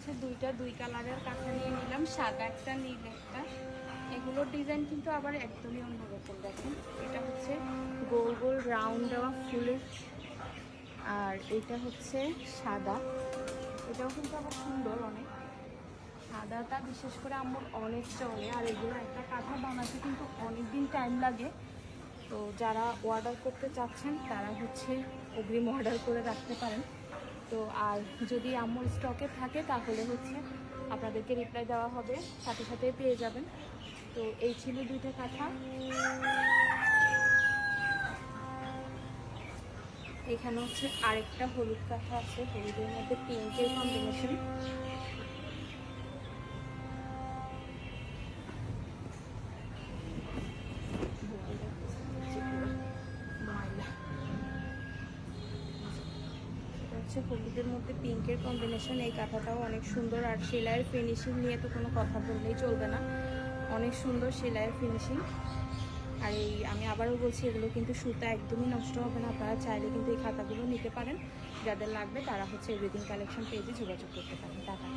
হচ্ছে দুই কালারের কাঁথা নিয়ে নিলাম, সাদা একটা নীল একটা। এগুলোর ডিজাইন কিন্তু আবার একদমই অন্যরকম। দেখেন এটা হচ্ছে গোল গোল রাউন্ড দেওয়া ফুলের, আর এটা হচ্ছে সাদা। এটাও কিন্তু আবার সুন্দর অনেক। সাদাটা বিশেষ করে আমার অনেক চলে, আর এগুলো একটা কাঁথা বানাতে কিন্তু অনেক দিন টাইম লাগে। তো যারা অর্ডার করতে চাচ্ছেন তারা হচ্ছে অগ্রিম অর্ডার করে রাখতে পারেন। তো আর যদি আমার স্টকে থাকে তাহলে হচ্ছে আপনাদেরকে রিপ্লাই দেওয়া হবে, সাথে সাথে পেয়ে যাবেন। তো এই ছিল দুইটা কাঁথা। এখানে হচ্ছে আরেকটা হলুদ কাঁথা আছে, হলুদের মধ্যে পিঙ্কের কম্বিনেশন। হলুদের মধ্যে পিঙ্কের কম্বিনেশন। এই কাঁথাটাও অনেক সুন্দর, আর সেলাইয়ের ফিনিশিং নিয়ে তো কোনো কথা বললেই চলবে না, অনেক সুন্দর সেলাইয়ের ফিনিশিং। আর এই আমি আবারও বলছি, এগুলো কিন্তু সুতা একদমই নষ্ট হবে না। আপনারা চাইলে কিন্তু এই খাতাগুলো নিতে পারেন। যাদের লাগবে তারা হচ্ছে এভরিথিং কালেকশন পেজে যোগাযোগ করতে পারেন। টাটা।